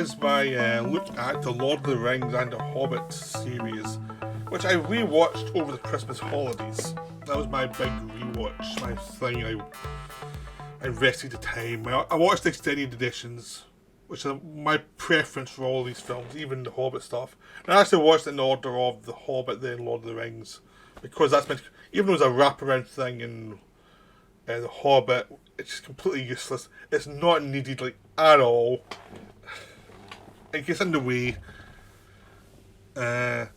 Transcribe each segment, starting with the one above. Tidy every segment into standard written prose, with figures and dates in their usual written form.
is my look at the Lord of the Rings and the Hobbit series, which I rewatched over the Christmas holidays. That was my big rewatch, my thing. I invested the time. I watched the extended editions, which are my preference for all these films, even the Hobbit stuff. And I actually watched it in order of the Hobbit, then Lord of the Rings, because that's meant. Even though it's a wraparound thing in the Hobbit, it's just completely useless. It's not needed at all. It gets in the way. So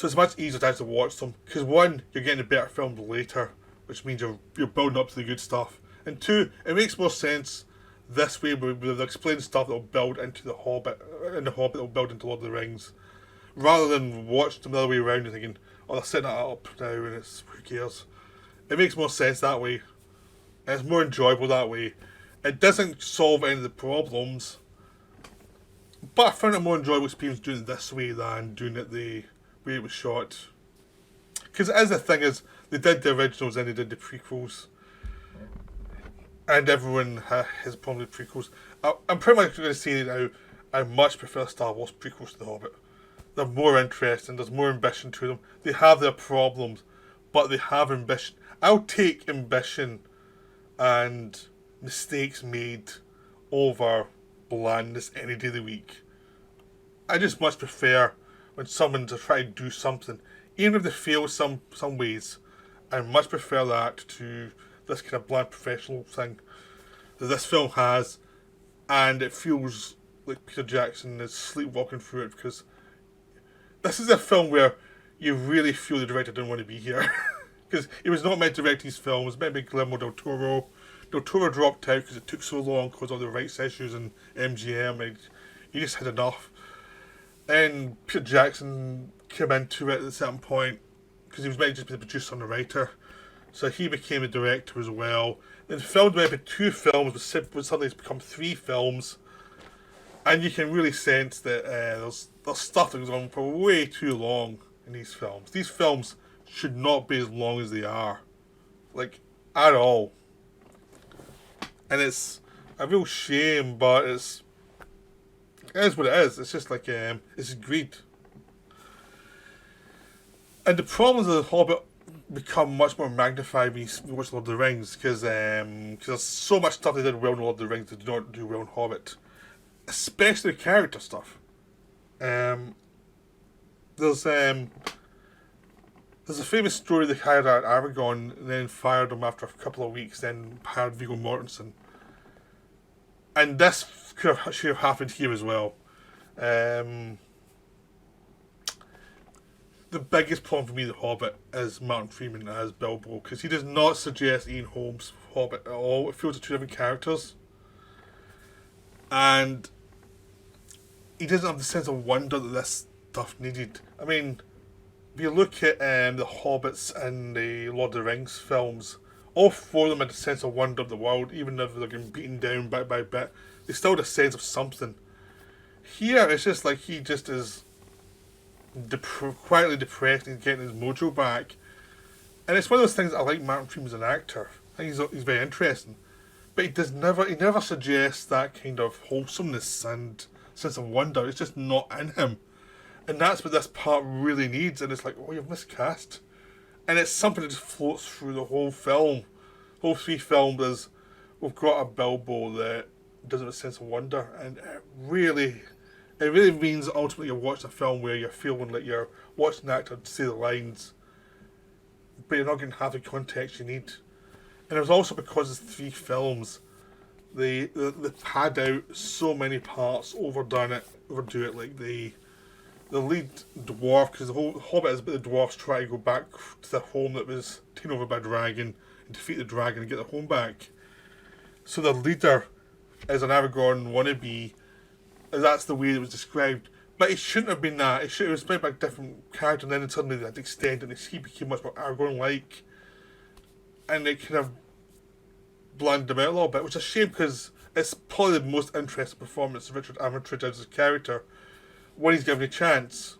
it's much easier to actually watch them. Because one, you're getting a better film later, which means you're building up to the good stuff. And two, it makes more sense this way where they'll explain stuff that will build into the Hobbit, and the Hobbit will build into Lord of the Rings. Rather than watch them the other way around and thinking, oh, they're setting that up now and who cares. It makes more sense that way. And it's more enjoyable that way. It doesn't solve any of the problems, but I found it more enjoyable experience doing it this way than doing it the way it was shot. Because as the thing is, they did the originals and they did the prequels. And everyone has a problem with prequels. I'm pretty much going to say now, I much prefer Star Wars prequels to The Hobbit. They're more interesting, there's more ambition to them. They have their problems, but they have ambition. I'll take ambition and mistakes made over blandness any day of the week. I just much prefer when someone to try to do something, even if they fail some ways. I much prefer that to this kind of bland professional thing that this film has, and it feels like Peter Jackson is sleepwalking through it, because this is a film where you really feel the director didn't want to be here. Because he was not meant to direct these films. It was meant to be Guillermo del Toro. Del Toro dropped out because it took so long because of the rights issues and MGM. And he just had enough. And Peter Jackson came into it at a certain point because he was meant to just be the producer and the writer. So he became the director as well. Then the film went to 2 films, but suddenly it's become 3 films. And you can really sense that there's stuff that goes on for way too long in these films. These films should not be as long as they are. At all. And it's a real shame, but it is what it is. It's just it's greed. And the problems of The Hobbit become much more magnified when you watch Lord of the Rings, because there's so much stuff they did well in Lord of the Rings that they don't do well in Hobbit. Especially the character stuff. There's a famous story they hired out Aragorn and then fired him after a couple of weeks, then hired Viggo Mortensen. And this should have happened here as well. The biggest problem for me, The Hobbit, is Martin Freeman as Bilbo, because he does not suggest Ian Holmes' Hobbit at all. It feels like 2 different characters. And he doesn't have the sense of wonder that this stuff needed. I mean, if you look at the Hobbits and the Lord of the Rings films, all 4 of them had a sense of wonder of the world, even if they're getting beaten down bit by bit. They still had a sense of something. Here, it's just like he just is quietly depressed and getting his mojo back. And it's one of those things I like Martin Freeman as an actor. I think he's very interesting. But he never suggests that kind of wholesomeness and sense of wonder. It's just not in him. And that's what this part really needs. And it's like, oh, you've miscast. And it's something that just floats through the whole film. Whole 3 films is, we've got a Bilbo that doesn't have a sense of wonder. And it really means ultimately you're watching a film where you're feeling like you're watching the actor say the lines, but you're not getting half the context you need. And it was also because it's 3 films, they pad out so many parts, overdo it. Like the lead dwarf, because the whole Hobbit is about the dwarves trying to go back to their home that was taken over by a dragon and defeat the dragon and get their home back. So the leader is an Aragorn wannabe, and that's the way it was described. But it shouldn't have been that. It was played by a different character, and then suddenly they had to extend it, and he became much more Aragorn-like. And it kind of blanded him out a little bit, which is a shame, because it's probably the most interesting performance of Richard Armitage as a character when he's given a chance.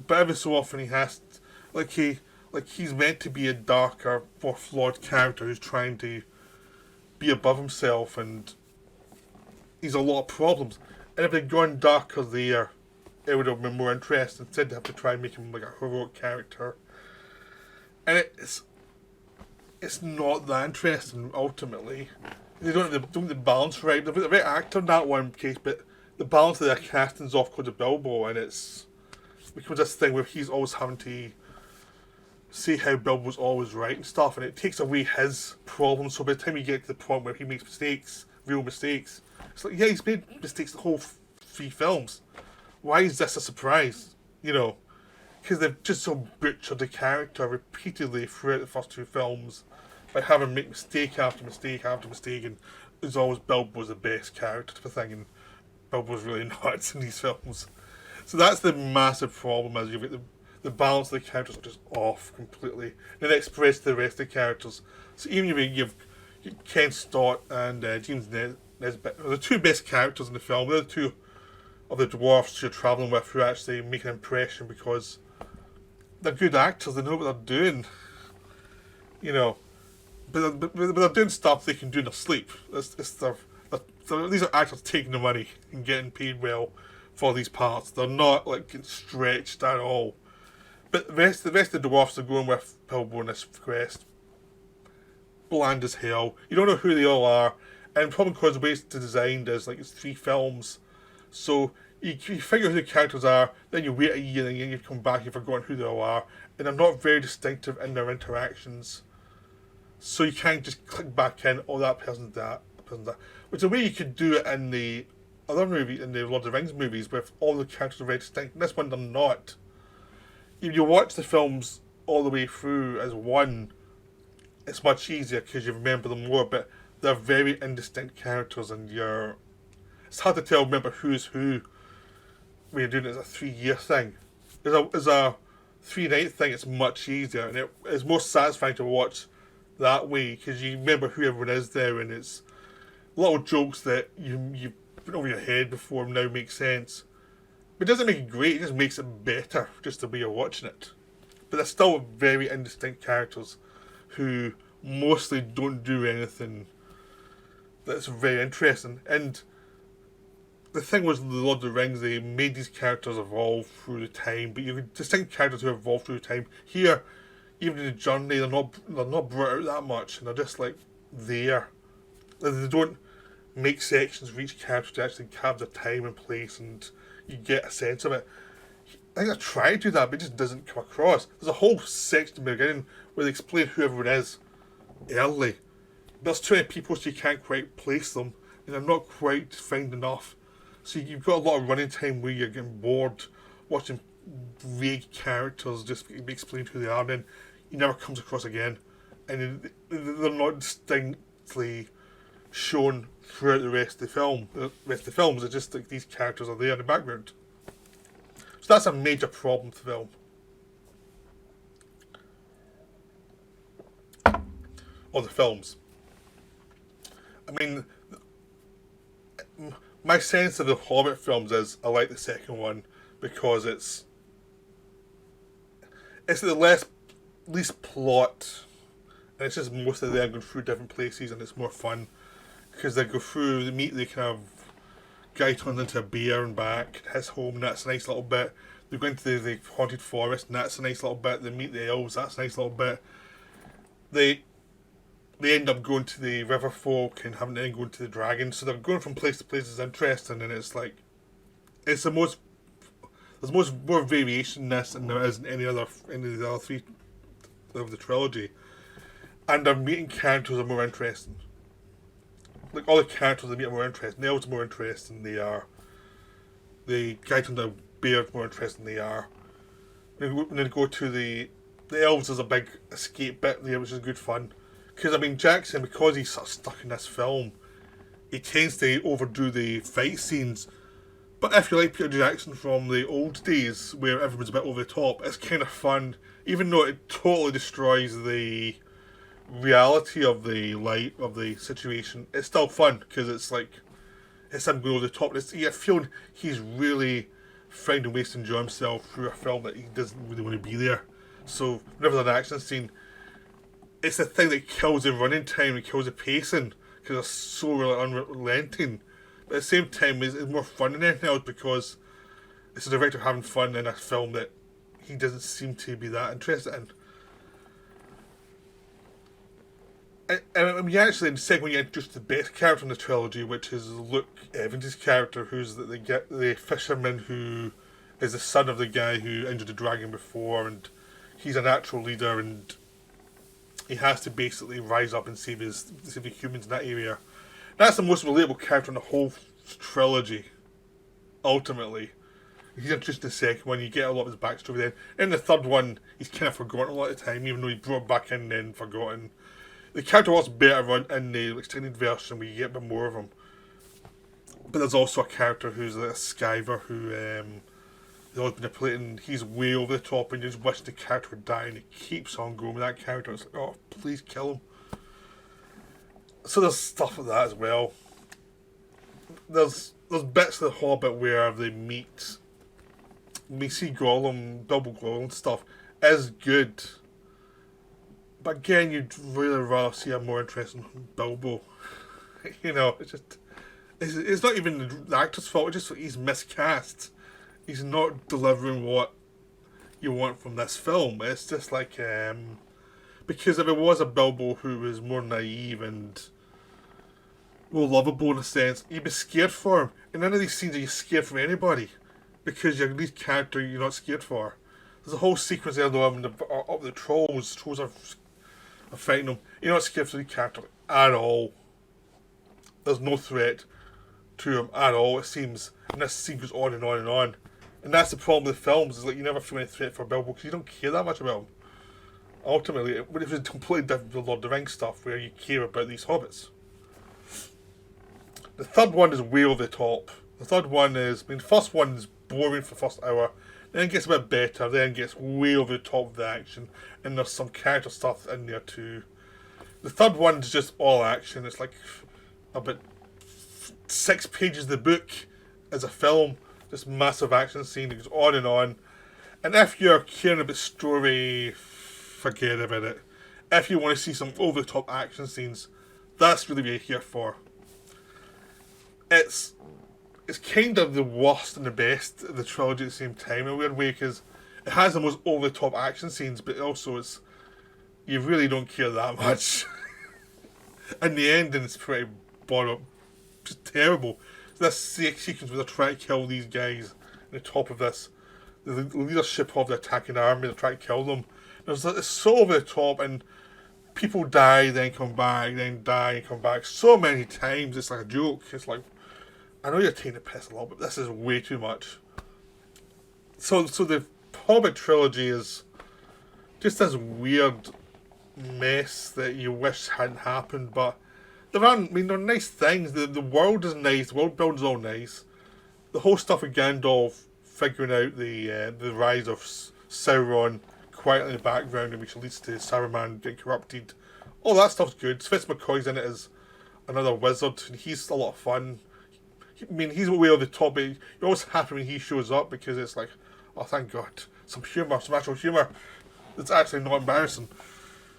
But every so often he has he's meant to be a darker, more flawed character who's trying to be above himself, and he's a lot of problems. And if they'd gone darker there, it would have been more interesting. Instead, they have to try and make him like a heroic character. And it's not that interesting, ultimately. They don't have the balance right. They've got the right actor in that one case, but the balance of their casting's off because of Bilbo, and it becomes this thing where he's always having to say how Bilbo's always right and stuff, and it takes away his problems. So by the time you get to the point where he makes mistakes, real mistakes, it's like, yeah, he's made mistakes the whole 3 films. Why is this a surprise? You know, because they've just so butchered the character repeatedly throughout the first 2 films by having make mistake after mistake after mistake, and it's always Bilbo's the best character type of thing, and Bilbo's really nuts in these films. So that's the massive problem, is you've got the balance of the characters are just off completely. And it expresses the rest of the characters. So even if you've Ken Stott and James Nesbitt, are the 2 best characters in the film. They're the 2 of the dwarfs you're travelling with who actually make an impression because they're good actors, they know what they're doing. You know. But they're doing stuff they can do in their sleep. These are actors taking the money and getting paid well for these parts. They're not like getting stretched at all. But the rest of the dwarfs are going with Bilbo in this quest. Bland as hell. You don't know who they all are, and probably because the way it's designed is like it's 3 films, so you figure who the characters are, then you wait a year, and then you come back, you've forgotten who they all are, and they're not very distinctive in their interactions. So you can't just click back in, oh, that person's that person's that. Which is a way you could do it in the other movie, in the Lord of the Rings movies, where all the characters are very distinct. In this one, they're not. If you watch the films all the way through as one, it's much easier because you remember them more, but they're very indistinct characters, and it's hard to remember who's who when you're doing it as a 3-year thing. As a 3-night thing, it's much easier, and it's more satisfying to watch that way because you remember who everyone is there, and it's little jokes that you put over your head before now make sense. But it doesn't make it great, it just makes it better, just the way you're watching it. But they're still very indistinct characters who mostly don't do anything that's very interesting. And the thing was, the Lord of the Rings, they made these characters evolve through the time, but you have distinct characters who evolve through the time. Here, even in the journey, they're not brought out that much, and they're just like there. They don't make sections for each character to actually have their time and place, and you get a sense of it. I think I tried to do that, but it just doesn't come across. There's a whole section in the beginning where they explain who everyone is early. But there's too many people, so you can't quite place them, and they're not quite defined enough. So you've got a lot of running time where you're getting bored watching vague characters just be explained who they are, and then he never comes across again. And they're not distinctly shown throughout the rest of the film. The rest of the films are just like these characters are there in the background. So that's a major problem with the film. Or the films. I mean, my sense of the Hobbit films is I like the second one because it's the least plot, and it's just mostly them going through different places, and it's more fun because they go through, they meet the kind of guy turns into a bear and back, his home, and that's a nice little bit. They go into the haunted forest, and that's a nice little bit. They meet the elves, that's a nice little bit. They end up going to the river folk and having to then go to the dragons, so they're going from place to place is interesting, and it's like there's more variation in this than there is in any of the other 3 of the trilogy, and their meeting characters are more interesting. Like all the characters they meet are more interesting. The elves are more interesting than they are. The guy turned a bear is more interesting than they are. And then go to the elves is a big escape bit there, which is good fun. Because I mean Jackson, because he's sort of stuck in this film, he tends to overdo the fight scenes. But if you like Peter Jackson from the old days, where everyone's a bit over the top, it's kind of fun, even though it totally destroys the reality of the situation. It's still fun because it's like it's him going over the top. You feel he's really finding ways to enjoy himself through a film that he doesn't really want to be there. So whenever there's an action scene, it's the thing that kills the running time and kills the pacing because it's so really unrelenting. But at the same time, it's more fun than anything else because it's a director having fun in a film that he doesn't seem to be that interested in. And you actually, in the second one, you introduce the best character in the trilogy, which is Luke Evans' character, who's the fisherman who is the son of the guy who injured the dragon before, and he's a natural leader, and he has to basically rise up and save the humans in that area. That's the most relatable character in the whole trilogy, ultimately. He's introduced in the second one, you get a lot of his backstory then. In the third one, he's kind of forgotten a lot of the time, even though he brought back in then forgotten. The character was better in the extended version where you get a bit more of him. But there's also a character who's like a skiver who he's always manipulating. He's way over the top and you just wish the character would die and it keeps on going with that character. It's like, oh, please kill him. So there's stuff like that as well. There's bits of the Hobbit where they meet. We see Gollum, Bilbo Gollum and stuff is good. But again, you'd really rather see a more interesting Bilbo. You know, it's not even the actor's fault, it's just he's miscast. He's not delivering what you want from this film. It's just like, because if it was a Bilbo who was more naive and more lovable in a sense, you'd be scared for him. In none of these scenes are you scared for anybody, because your lead character you're not scared for. There's a whole sequence there though of the trolls. Trolls are fighting them. You're not scared for the character at all. There's no threat to him at all, it seems. And this scene goes on and on and on. And that's the problem with films, is like you never feel any threat for Bilbo because you don't care that much about him. Ultimately, it was completely different with Lord of the Rings stuff where you care about these hobbits. The third one is way over the top. The third one is, the first one is boring for the first hour, then it gets a bit better, then it gets way over the top of the action, and there's some character stuff in there too. The third one is just all action. It's like about 6 pages of the book as a film, just massive action scene that goes on. And if you're caring about story, forget about it. If you want to see some over the top action scenes, that's really what you're here for. It's kind of the worst and the best of the trilogy at the same time in a weird way, because it has the most over the top action scenes, but also you really don't care that much. And the ending is pretty just terrible. So this sequence where they're trying to kill these guys on the top of this, the leadership of the attacking army, they're trying to kill them. It's so over the top, and people die, then come back, then die and come back so many times. It's like a joke. It's like, I know you're taking the piss a lot, but this is way too much. So the Hobbit trilogy is just this weird mess that you wish hadn't happened, but they're nice things. The world is nice, the world building's all nice. The whole stuff with Gandalf figuring out the rise of Sauron quietly in the background, which leads to Saruman getting corrupted. All that stuff's good. Fitz McCoy's in it as another wizard, and he's a lot of fun. He's way over the top, but you're always happy when he shows up because it's like, oh, thank God, some humour, some actual humour. It's actually not embarrassing.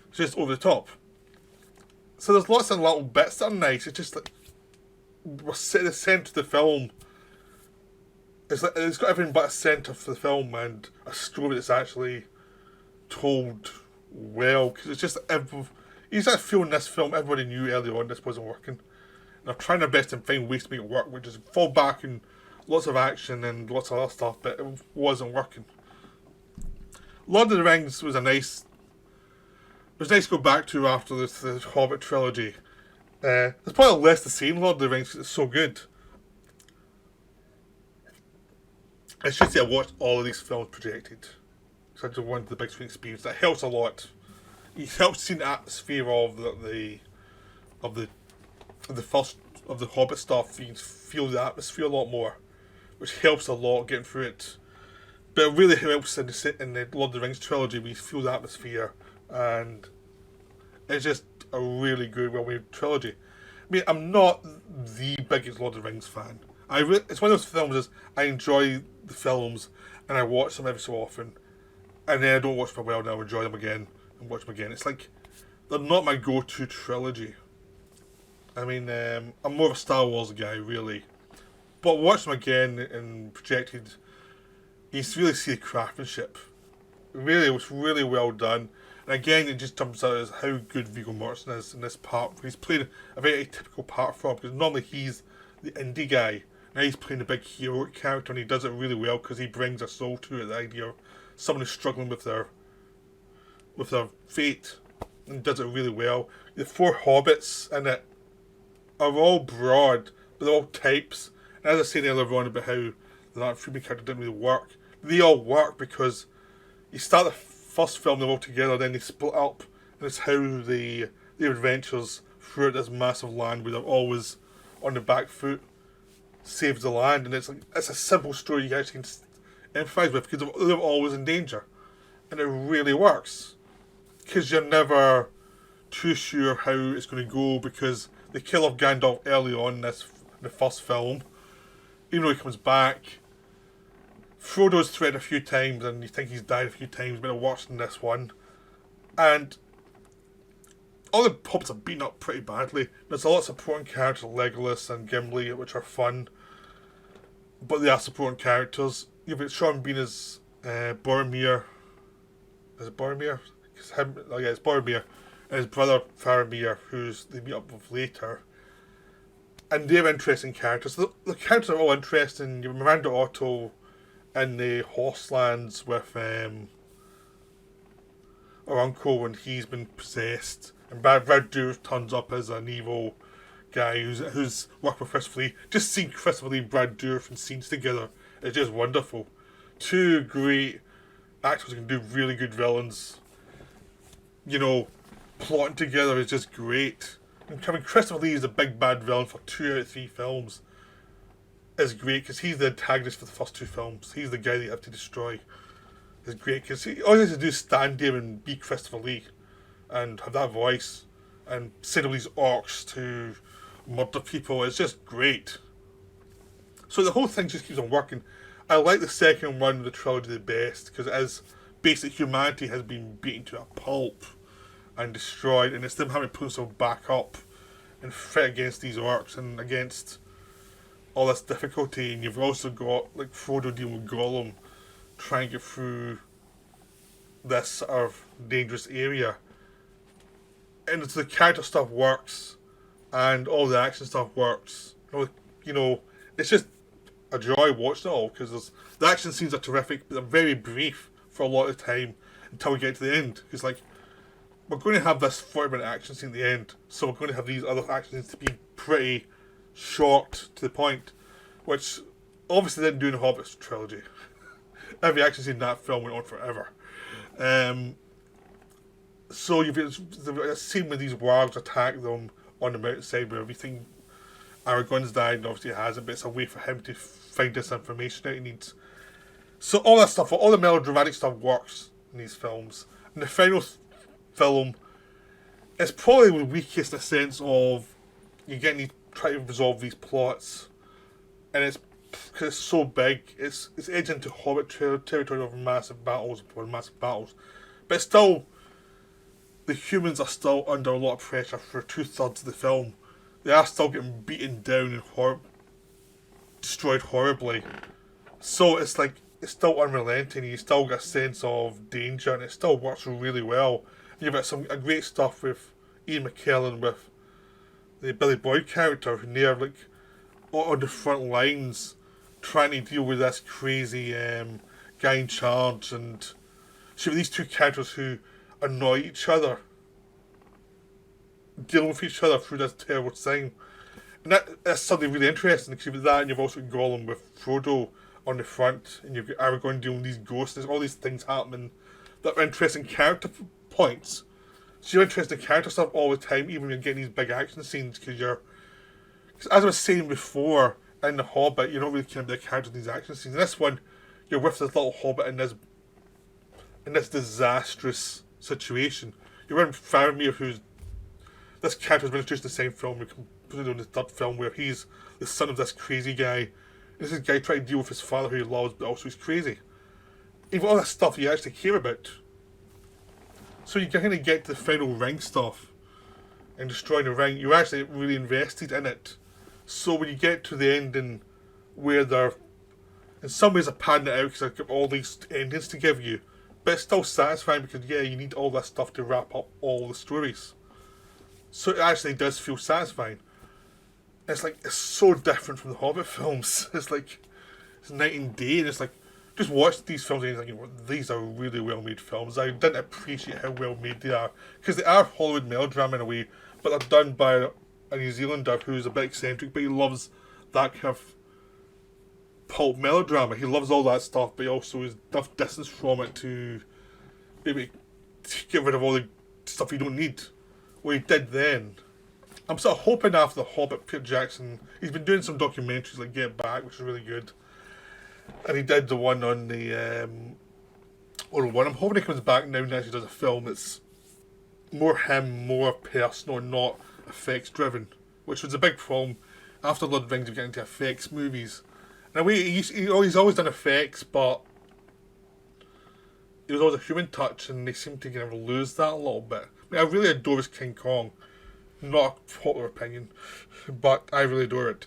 It's just over the top. So there's lots of little bits that are nice. It's just like, we're at the centre of the film. It's got everything but a centre for the film and a story that's actually told well. Because it's just, you just feel in this film, everybody knew early on this wasn't working. They're trying their best to find ways to make it work, which is fall back in lots of action and lots of other stuff, but it wasn't working. Lord of the Rings was nice to go back to after the Hobbit trilogy. There's probably less to see in Lord of the Rings because it's so good. I should say I watched all of these films projected. So I just wanted the big screen experience. That helps a lot. It helps see the atmosphere of the Hobbit stuff. You can feel the atmosphere a lot more, which helps a lot getting through it. But it really helps in the Lord of the Rings trilogy. We feel the atmosphere, and it's just a really good, well-made trilogy. I'm not the biggest Lord of the Rings fan. It's one of those films I enjoy the films, and I watch them every so often, and then I don't watch them for a while, and I'll enjoy them again and watch them again. It's like they're not my go-to trilogy. I'm more of a Star Wars guy, really. But watching them again and projected, you really see the craftsmanship. Really, it was really well done. And again, it just jumps out as how good Viggo Mortensen is in this part. He's played a very atypical part for him, because normally he's the indie guy. Now he's playing the big hero character, and he does it really well because he brings a soul to it. The idea of someone who's struggling with their fate, and does it really well. The four hobbits in it are all broad, but they're all types. And as I said earlier on about how that female character didn't really work, they all work because you start the first film, they're all together, then they split up, and it's how their adventures throughout this massive land where they're always on the back foot saves the land. And it's a simple story you actually can empathise with because they're always in danger, and it really works because you're never too sure how it's going to go, because they kill off Gandalf early on in the first film, even though he comes back. Frodo's threatened a few times, and you think he's died a few times, but it works in this one. And all the hobbits are beaten up pretty badly. There's a lot of supporting characters, Legolas and Gimli, which are fun, but they are supporting characters. You've got Sean Bean as Boromir. Is it Boromir? It's Boromir. And his brother Faramir, who's they meet up with later. And they're interesting characters. The characters are all interesting. You have Miranda Otto in the Horselands with her uncle when he's been possessed. And Brad Dourif turns up as an evil guy who's working with Christopher Lee. Just seeing Christopher Lee and Brad Dourif in scenes together is just wonderful. Two great actors who can do really good villains. You know, plotting together is just great. And Christopher Lee is a big bad villain for 2 out of 3 films is great because he's the antagonist for the first 2 films. He's the guy that you have to destroy. It's great because all he has to do is stand there and be Christopher Lee and have that voice and say all these orcs to murder people. It's just great. So the whole thing just keeps on working. I like the second one of the trilogy the best because it is basic humanity has been beaten to a pulp and destroyed, and it's them having to put themselves back up and fight against these orcs and against all this difficulty. And you've also got like Frodo dealing with Gollum, trying to get through this sort of dangerous area. And it's the character stuff works, and all the action stuff works. You know, it's just a joy watching it all because the action scenes are terrific, but they're very brief for a lot of time until we get to the end. It's like, we're going to have this 40-minute action scene at the end, so we're going to have these other action scenes to be pretty short to the point, which obviously didn't do in the Hobbit trilogy. Every action scene in that film went on forever. So you've got a scene where these wargs attack them on the mountainside where everything Aragorn's died, and obviously he hasn't, but it's a way for him to find this information that he needs. So all that stuff, all the melodramatic stuff works in these films. And the final film is probably the weakest in the sense of you getting to try to resolve these plots, and it's because it's so big, it's edged into Hobbit territory of massive battles, but it's still, the humans are still under a lot of pressure for 2/3 of the film. They are still getting beaten down and destroyed horribly. So it's like, it's still unrelenting, you still get a sense of danger, and it still works really well. You've got some great stuff with Ian McKellen with the Billy Boyd character, who they're like on the front lines trying to deal with this crazy guy in charge, and so these two characters who annoy each other, dealing with each other through this terrible thing. And that's something really interesting because you've got that, and you've also got Gollum with Frodo on the front, and you've got Aragorn dealing with these ghosts. There's all these things happening that are interesting character points. So you're interested in character stuff all the time, even when you're getting these big action scenes, because as I was saying before, in The Hobbit, you're not really caring about the characters in these action scenes. In this one, you're with this little hobbit in this disastrous situation. You're with Faramir, who's this character's been introduced in the same film, we can put it on the 3rd film, where he's the son of this crazy guy. This is a guy trying to deal with his father who he loves, but also he's crazy. Even all that stuff you actually care about. So you kind of get to the final ring stuff and destroying the ring. You're actually really invested in it. So when you get to the ending where they're in some ways are padding it out because they've got all these endings to give you, but it's still satisfying because you need all this stuff to wrap up all the stories. So it actually does feel satisfying. It's like it's so different from the Hobbit films. It's like it's night and day, and it's like just watch these films and you're thinking, these are really well made films. I didn't appreciate how well made they are because they are Hollywood melodrama in a way, but they're done by a New Zealander who's a bit eccentric, but he loves that kind of pulp melodrama. He loves all that stuff, but he also has enough distance from it to maybe get rid of all the stuff you don't need. What he did then. I'm sort of hoping after The Hobbit, Peter Jackson, he's been doing some documentaries like Get Back, which is really good. And he did the one on the Oral One. I'm hoping he comes back now and actually does a film that's more him, more personal, not effects driven, which was a big problem after Lord of the Rings of getting into effects movies. In a way, he's always done effects, but it was always a human touch, and they seem to kind of lose that a little bit. I mean, I really adore his King Kong. Not a popular opinion, but I really adore it.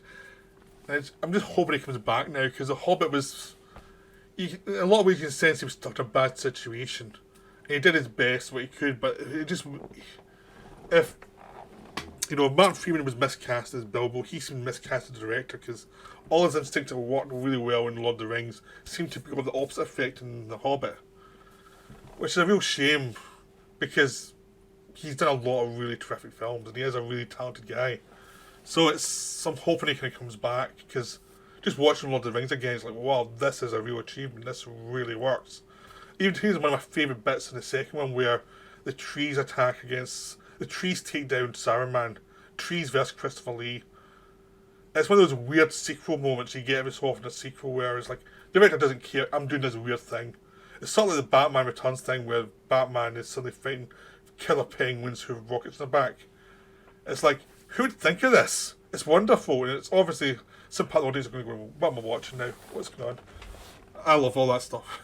And I'm just hoping he comes back now, because The Hobbit was... in a lot of ways you can sense he was stuck in a bad situation. And he did his best, what he could, but it just... If Martin Freeman was miscast as Bilbo, he seemed miscast as the director, because all his instincts that worked really well in Lord of the Rings seemed to become the opposite effect in The Hobbit. Which is a real shame, because he's done a lot of really terrific films, and he is a really talented guy. So I'm hoping he kind of comes back, because just watching Lord of the Rings again, it's like, wow, this is a real achievement, this really works. Even here's one of my favourite bits in the second one, where the trees take down Saruman, trees versus Christopher Lee. It's one of those weird sequel moments you get every so often in a sequel where it's like, the director doesn't care, I'm doing this weird thing. It's sort of like the Batman Returns thing where Batman is suddenly fighting killer penguins who have rockets in their back. It's like, who would think of this? It's wonderful, and it's obviously, some part of the audience are going to go, what am I watching now? What's going on? I love all that stuff.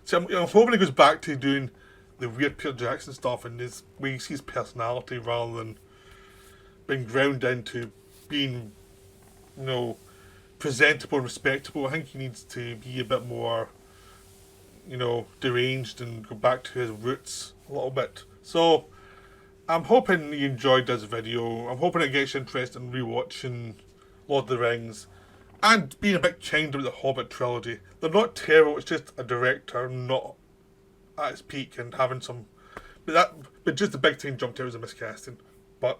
See, I'm hoping he goes back to doing the weird Peter Jackson stuff and where he sees personality rather than being ground into being, presentable and respectable. I think he needs to be a bit more, deranged and go back to his roots a little bit. So, I'm hoping you enjoyed this video. I'm hoping it gets you interested in rewatching Lord of the Rings and being a bit kind about the Hobbit trilogy. They're not terrible, it's just a director not at its peak and having some... But just the big thing jumped out was a miscasting. But,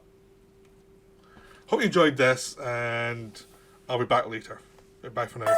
hope you enjoyed this, and I'll be back later. Bye for now.